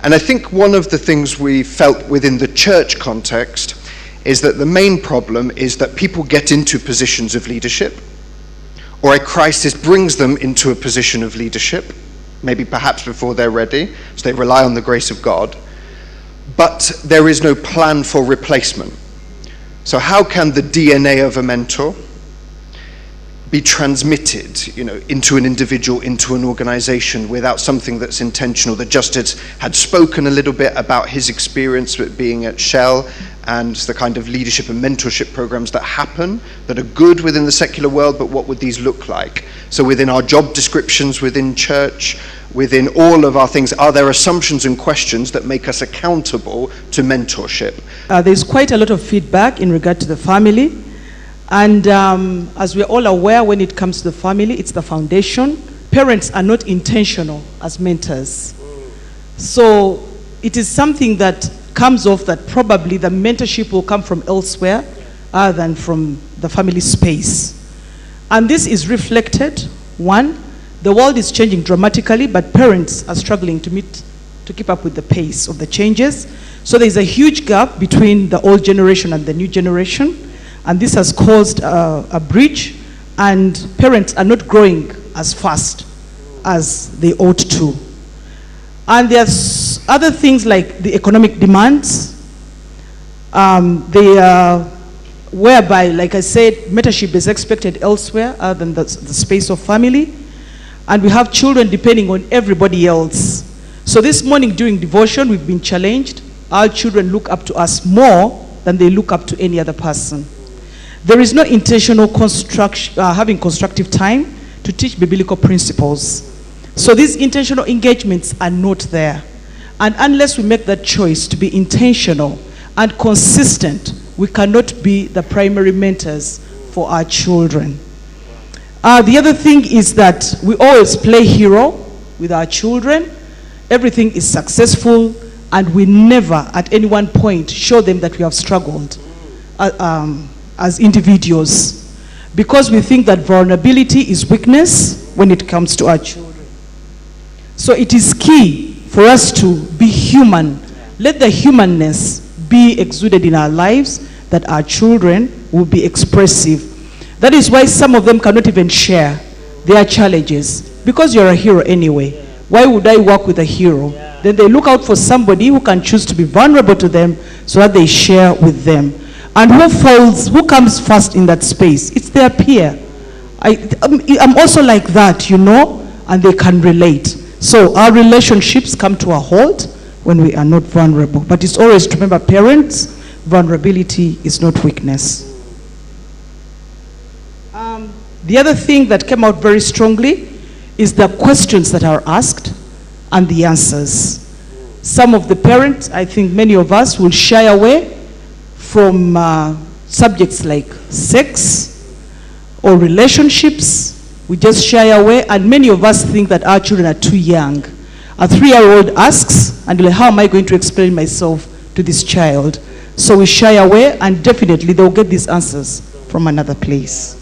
And I think one of the things we felt within the church context is that the main problem is that people get into positions of leadership, or a crisis brings them into a position of leadership, maybe perhaps before they're ready, so they rely on the grace of God, but there is no plan for replacement. So how can the DNA of a mentor be transmitted, into an individual, into an organization, without something that's intentional? The Justice had spoken a little bit about his experience with being at Shell and the kind of leadership and mentorship programs that happen, that are good within the secular world, but what would these look like? So within our job descriptions, within church, within all of our things, are there assumptions and questions that make us accountable to mentorship? There's quite a lot of feedback in regard to the family. And as we're all aware, when it comes to the family, it's the foundation. Parents are not intentional as mentors. So it is something that comes off that probably the mentorship will come from elsewhere other than from the family space. And this is reflected, one, the world is changing dramatically, but parents are struggling to keep up with the pace of the changes. So there's a huge gap between the old generation and the new generation. And this has caused a breach, and parents are not growing as fast as they ought to. And there's other things like the economic demands, whereby, like I said, mentorship is expected elsewhere other than the space of family. And we have children depending on everybody else. So this morning during devotion, we've been challenged. Our children look up to us more than they look up to any other person. There is no intentional having constructive time to teach biblical principles. So these intentional engagements are not there. And unless we make that choice to be intentional and consistent, we cannot be the primary mentors for our children. The other thing is that we always play hero with our children. Everything is successful, and we never at any one point show them that we have struggled as individuals, because we think that vulnerability is weakness when it comes to our children. So it is key for us to be human. Let the humanness be exuded in our lives, that our children will be expressive. That is why some of them cannot even share their challenges, because you're a hero anyway. Why would I work with a hero? Then they look out for somebody who can choose to be vulnerable to them so that they share with them. And who comes first in that space? It's their peer. I'm also like that, and they can relate. So our relationships come to a halt when we are not vulnerable. But it's always to remember, parents, vulnerability is not weakness. The other thing that came out very strongly is the questions that are asked and the answers. Some of the parents, I think many of us, will shy away from subjects like sex or relationships. We just shy away, and many of us think that our children are too young. A 3-year-old asks, and how am I going to explain myself to this child? So we shy away, and definitely they'll get these answers from another place.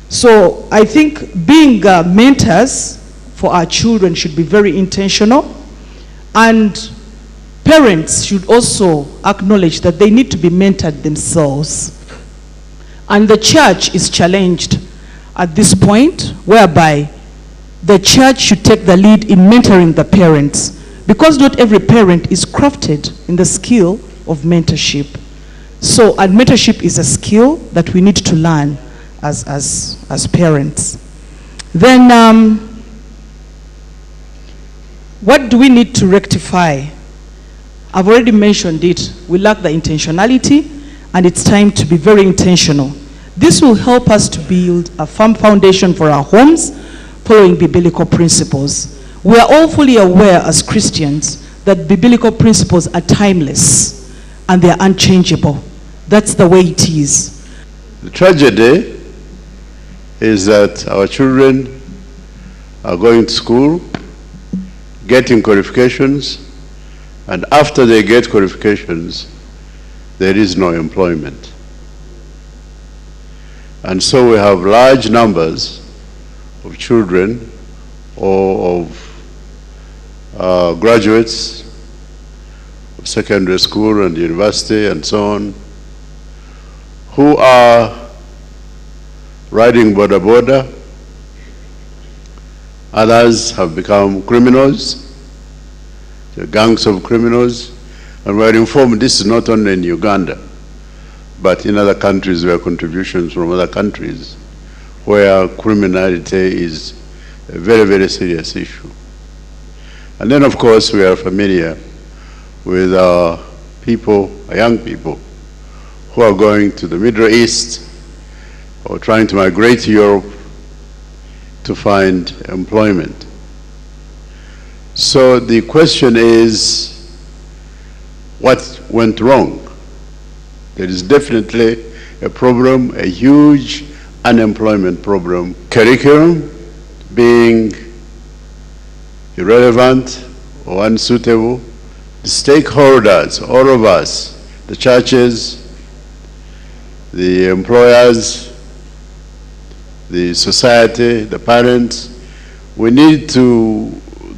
So I think being mentors for our children should be very intentional, and parents should also acknowledge that they need to be mentored themselves. And the church is challenged at this point, whereby the church should take the lead in mentoring the parents, because not every parent is crafted in the skill of mentorship. So, and mentorship is a skill that we need to learn as parents. Then, what do we need to rectify? I've already mentioned it. We lack the intentionality, and it's time to be very intentional. This will help us to build a firm foundation for our homes, following biblical principles. We are all fully aware as Christians that biblical principles are timeless and they are unchangeable. That's the way it is. The tragedy is that our children are going to school, getting qualifications, and after they get qualifications, there is no employment. And so we have large numbers of children or of graduates secondary school and university and so on, who are riding border. Others have become criminals, gangs of criminals, and we're informed this is not only in Uganda, but in other countries where contributions from other countries, where criminality is a very, very serious issue. And then, of course, we are familiar with our people, our young people, who are going to the Middle East or trying to migrate to Europe to find employment. So the question is, what went wrong? There is definitely a problem, a huge unemployment problem. Curriculum being irrelevant or unsuitable. The stakeholders, all of us, the churches, the employers, the society, the parents, we need to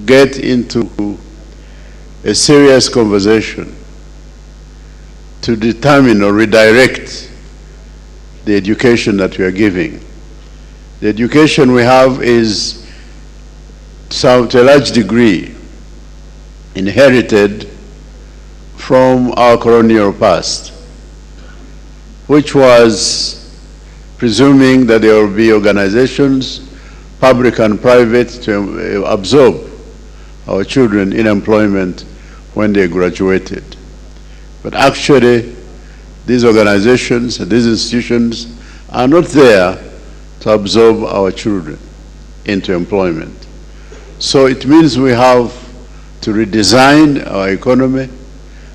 get into a serious conversation to determine or redirect the education that we are giving. The education we have is, to a large degree, inherited from our colonial past, which was presuming that there will be organizations, public and private, to absorb our children in employment when they graduated. But actually, these organizations, these institutions are not there to absorb our children into employment. So it means we have to redesign our economy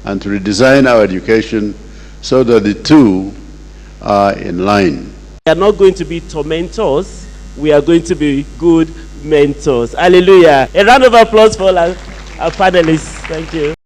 and to redesign our education so that the two are in line. We are not going to be tormentors, we are going to be good mentors. Hallelujah. A round of applause for our panelists. Thank you.